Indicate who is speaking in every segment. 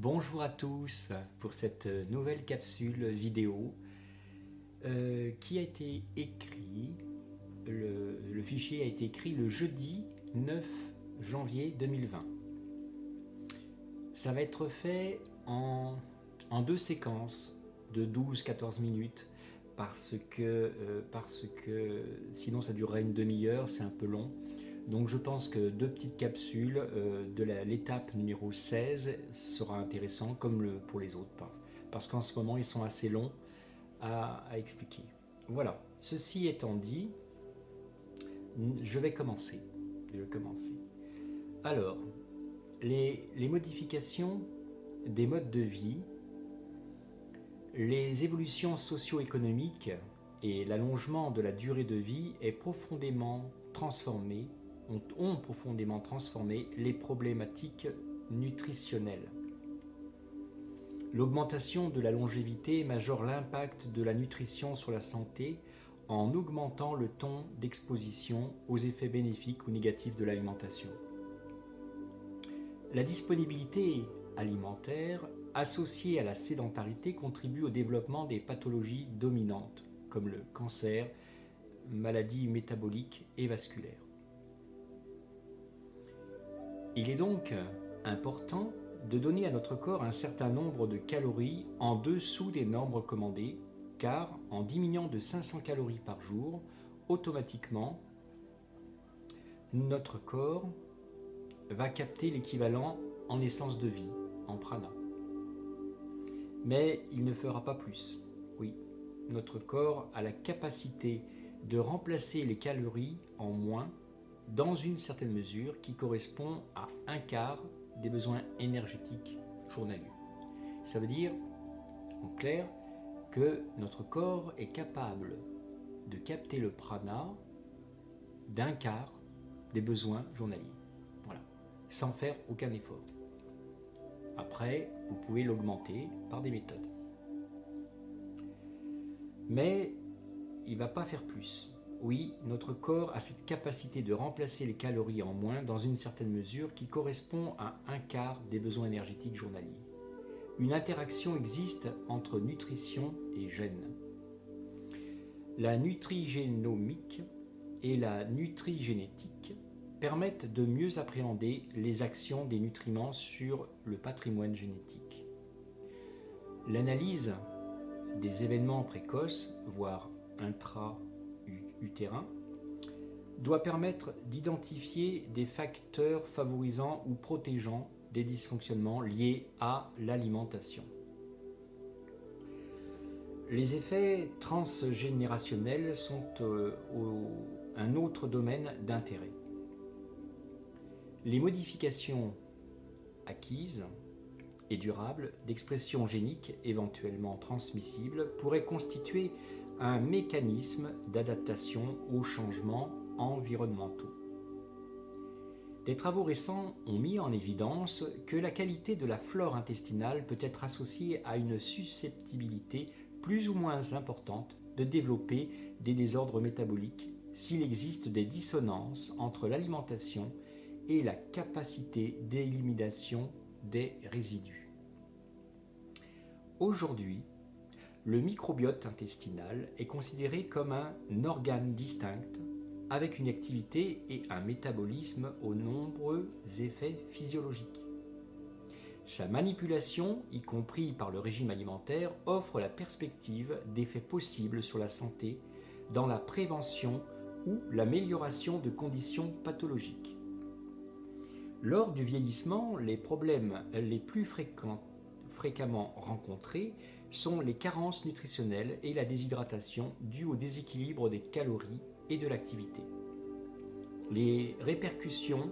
Speaker 1: Bonjour à tous pour cette nouvelle capsule vidéo qui a été écrit, le fichier a été écrit le jeudi 9 janvier 2020. Ça va être fait en deux séquences de 12-14 minutes parce que sinon ça durerait une demi-heure, c'est un peu long. Donc je pense que deux petites capsules de l'étape numéro 16 sera intéressant comme pour les autres parce qu'en ce moment ils sont assez longs à expliquer. Voilà, ceci étant dit, je vais commencer. Alors, les modifications des modes de vie, les évolutions socio-économiques et l'allongement de la durée de vie ont profondément transformé les problématiques nutritionnelles. L'augmentation de la longévité majore l'impact de la nutrition sur la santé en augmentant le temps d'exposition aux effets bénéfiques ou négatifs de l'alimentation. La disponibilité alimentaire associée à la sédentarité contribue au développement des pathologies dominantes comme le cancer, maladies métaboliques et vasculaires. Il est donc important de donner à notre corps un certain nombre de calories en dessous des normes recommandées, car en diminuant de 500 calories par jour, automatiquement, notre corps va capter l'équivalent en essence de vie, en prana. Mais il ne fera pas plus. Oui, notre corps a la capacité de remplacer les calories en moins dans une certaine mesure qui correspond à un quart des besoins énergétiques journaliers. Ça veut dire, en clair, que notre corps est capable de capter le prana d'un quart des besoins journaliers. Voilà, sans faire aucun effort. Après, vous pouvez l'augmenter par des méthodes. Mais il ne va pas faire plus. Oui, notre corps a cette capacité de remplacer les calories en moins dans une certaine mesure qui correspond à un quart des besoins énergétiques journaliers. Une interaction existe entre nutrition et gène. La nutrigénomique et la nutrigénétique permettent de mieux appréhender les actions des nutriments sur le patrimoine génétique. L'analyse des événements précoces, voire intra-utérin, doit permettre d'identifier des facteurs favorisant ou protégeant des dysfonctionnements liés à l'alimentation. Les effets transgénérationnels sont un autre domaine d'intérêt. Les modifications acquises et durables d'expression génique éventuellement transmissible pourraient constituer un mécanisme d'adaptation aux changements environnementaux. Des travaux récents ont mis en évidence que la qualité de la flore intestinale peut être associée à une susceptibilité plus ou moins importante de développer des désordres métaboliques s'il existe des dissonances entre l'alimentation et la capacité d'élimination des résidus. Aujourd'hui, le microbiote intestinal est considéré comme un organe distinct avec une activité et un métabolisme aux nombreux effets physiologiques. Sa manipulation, y compris par le régime alimentaire, offre la perspective d'effets possibles sur la santé dans la prévention ou l'amélioration de conditions pathologiques. Lors du vieillissement, les problèmes les plus fréquemment rencontrés sont les carences nutritionnelles et la déshydratation due au déséquilibre des calories et de l'activité. Les répercussions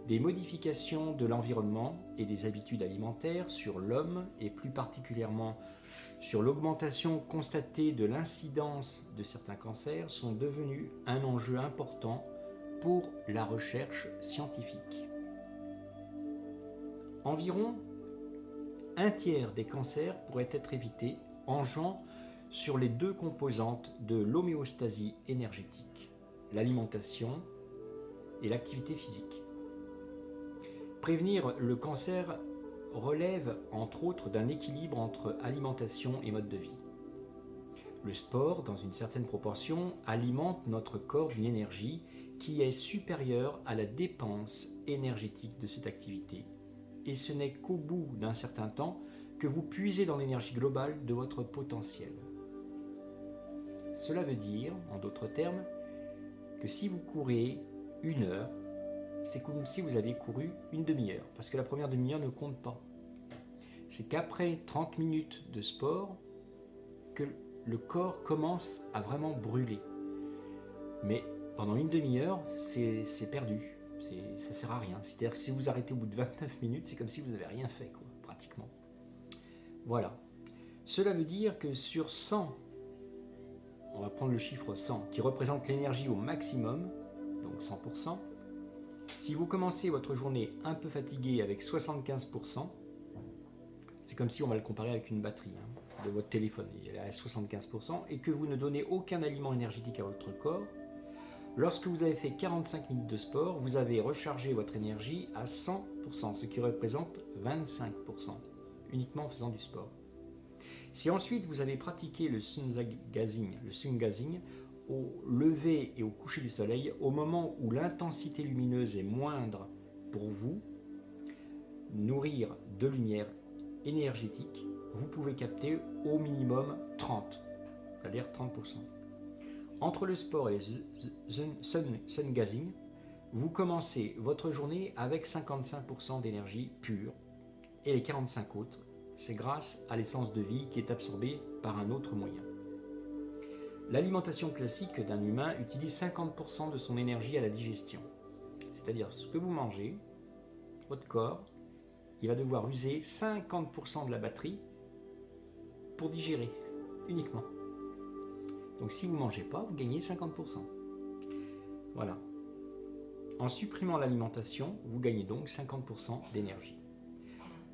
Speaker 1: des modifications de l'environnement et des habitudes alimentaires sur l'homme et plus particulièrement sur l'augmentation constatée de l'incidence de certains cancers sont devenues un enjeu important pour la recherche scientifique. Environ un tiers des cancers pourraient être évités en jouant sur les deux composantes de l'homéostasie énergétique, l'alimentation et l'activité physique. Prévenir le cancer relève entre autres d'un équilibre entre alimentation et mode de vie. Le sport, dans une certaine proportion, alimente notre corps d'une énergie qui est supérieure à la dépense énergétique de cette activité. Et ce n'est qu'au bout d'un certain temps que vous puisez dans l'énergie globale de votre potentiel. Cela veut dire, en d'autres termes, que si vous courez 1 heure, c'est comme si vous aviez couru une demi-heure, parce que la première demi-heure ne compte pas. C'est qu'après 30 minutes de sport, que le corps commence à vraiment brûler. Mais pendant une demi-heure, c'est perdu, ça ne sert à rien. C'est-à-dire que si vous arrêtez au bout de 29 minutes, c'est comme si vous n'avez rien fait, quoi, pratiquement. Voilà. Cela veut dire que sur 100, on va prendre le chiffre 100, qui représente l'énergie au maximum, donc 100%, si vous commencez votre journée un peu fatigué avec 75%, c'est comme si on va le comparer avec une batterie de votre téléphone, elle est à 75%, et que vous ne donnez aucun aliment énergétique à votre corps, lorsque vous avez fait 45 minutes de sport, vous avez rechargé votre énergie à 100%, ce qui représente 25%, uniquement en faisant du sport. Si ensuite vous avez pratiqué le sun gazing au lever et au coucher du soleil, au moment où l'intensité lumineuse est moindre pour vous, nourrir de lumière énergétique, vous pouvez capter au minimum 30, c'est-à-dire 30%. Entre le sport et le sun gazing, vous commencez votre journée avec 55% d'énergie pure et les 45 autres, c'est grâce à l'essence de vie qui est absorbée par un autre moyen. L'alimentation classique d'un humain utilise 50% de son énergie à la digestion. C'est-à-dire ce que vous mangez, votre corps, il va devoir user 50% de la batterie pour digérer, uniquement. Donc si vous ne mangez pas, vous gagnez 50%. Voilà. En supprimant l'alimentation, vous gagnez donc 50% d'énergie.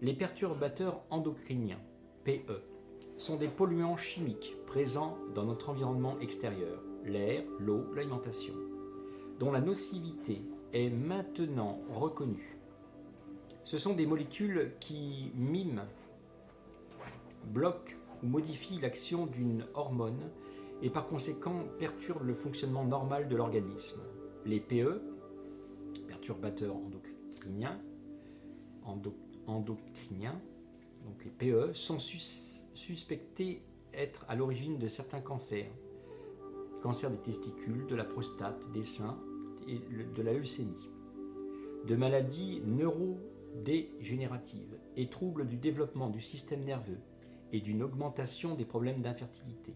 Speaker 1: Les perturbateurs endocriniens, PE, sont des polluants chimiques présents dans notre environnement extérieur, l'air, l'eau, l'alimentation, dont la nocivité est maintenant reconnue. Ce sont des molécules qui miment, bloquent ou modifient l'action d'une hormone et par conséquent perturbent le fonctionnement normal de l'organisme. Les PE, perturbateurs endocriniens, donc les PE, sont suspectés être à l'origine de certains cancers. Cancer des testicules, de la prostate, des seins et de la leucémie. De maladies neurodégénératives et troubles du développement du système nerveux et d'une augmentation des problèmes d'infertilité.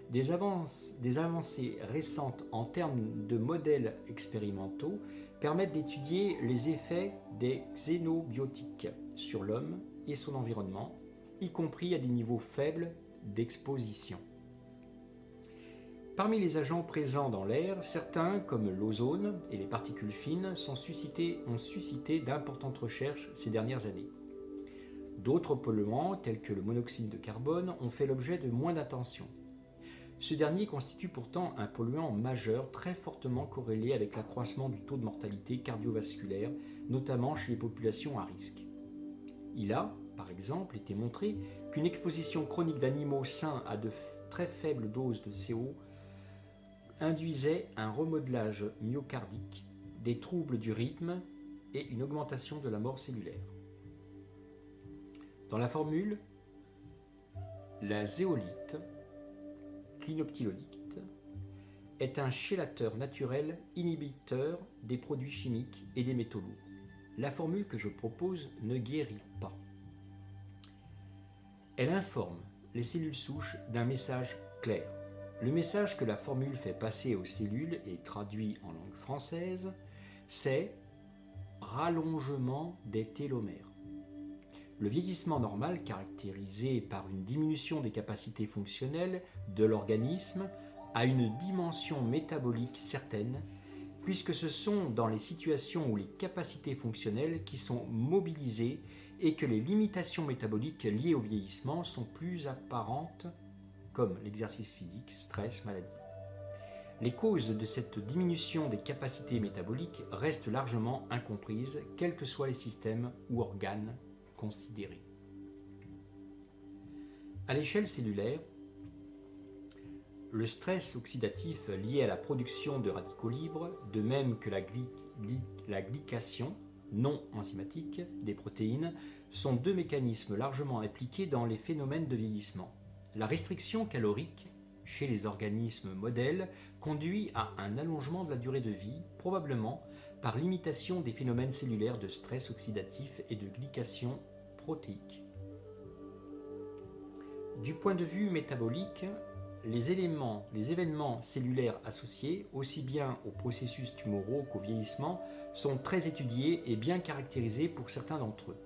Speaker 1: Des avancées récentes en termes de modèles expérimentaux permettent d'étudier les effets des xénobiotiques sur l'homme et son environnement, y compris à des niveaux faibles d'exposition. Parmi les agents présents dans l'air, certains, comme l'ozone et les particules fines, ont suscité d'importantes recherches ces dernières années. D'autres polluants, tels que le monoxyde de carbone, ont fait l'objet de moins d'attention. Ce dernier constitue pourtant un polluant majeur très fortement corrélé avec l'accroissement du taux de mortalité cardiovasculaire, notamment chez les populations à risque. Il a, par exemple, été montré qu'une exposition chronique d'animaux sains à de très faibles doses de CO induisait un remodelage myocardique, des troubles du rythme et une augmentation de la mort cellulaire. Dans la formule, la zéolite, clinoptilolite, est un chélateur naturel inhibiteur des produits chimiques et des métaux lourds. La formule que je propose ne guérit pas. Elle informe les cellules souches d'un message clair. Le message que la formule fait passer aux cellules et traduit en langue française, c'est rallongement des télomères. Le vieillissement normal, caractérisé par une diminution des capacités fonctionnelles de l'organisme, a une dimension métabolique certaine, puisque ce sont dans les situations où les capacités fonctionnelles qui sont mobilisées et que les limitations métaboliques liées au vieillissement sont plus apparentes, comme l'exercice physique, stress, maladie. Les causes de cette diminution des capacités métaboliques restent largement incomprises, quels que soient les systèmes ou organes considérée. À l'échelle cellulaire, le stress oxydatif lié à la production de radicaux libres, de même que la glycation non enzymatique des protéines, sont deux mécanismes largement impliqués dans les phénomènes de vieillissement. La restriction calorique chez les organismes modèles conduit à un allongement de la durée de vie, probablement par l'imitation des phénomènes cellulaires de stress oxydatif et de glycation protéique. Du point de vue métabolique, les événements cellulaires associés, aussi bien aux processus tumoraux qu'au vieillissement, sont très étudiés et bien caractérisés pour certains d'entre eux.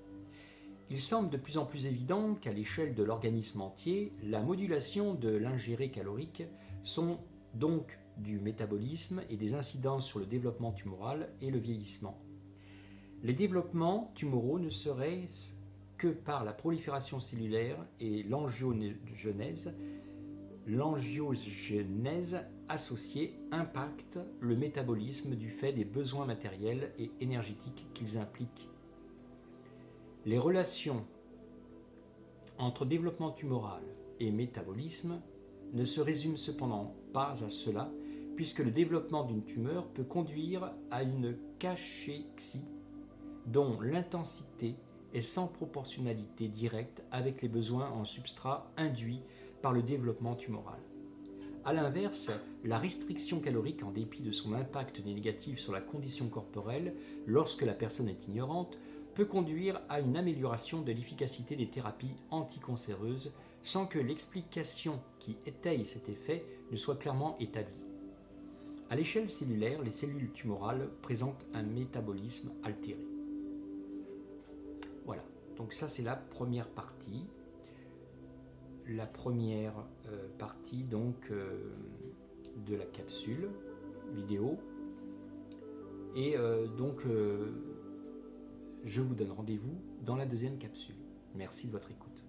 Speaker 1: Il semble de plus en plus évident qu'à l'échelle de l'organisme entier, la modulation de l'ingéré calorique sont donc du métabolisme et des incidences sur le développement tumoral et le vieillissement. Les développements tumoraux ne seraient que par la prolifération cellulaire et l'angiogenèse associée impacte le métabolisme du fait des besoins matériels et énergétiques qu'ils impliquent. Les relations entre développement tumoral et métabolisme ne se résument cependant pas à cela, puisque le développement d'une tumeur peut conduire à une cachexie dont l'intensité est sans proportionnalité directe avec les besoins en substrat induits par le développement tumoral. A l'inverse, la restriction calorique, en dépit de son impact négatif sur la condition corporelle lorsque la personne est ignorante, peut conduire à une amélioration de l'efficacité des thérapies anticancéreuses sans que l'explication qui étaye cet effet ne soit clairement établie. À l'échelle cellulaire, les cellules tumorales présentent un métabolisme altéré. Voilà, donc ça c'est la première partie. La première partie donc de la capsule vidéo. Et je vous donne rendez-vous dans la deuxième capsule. Merci de votre écoute.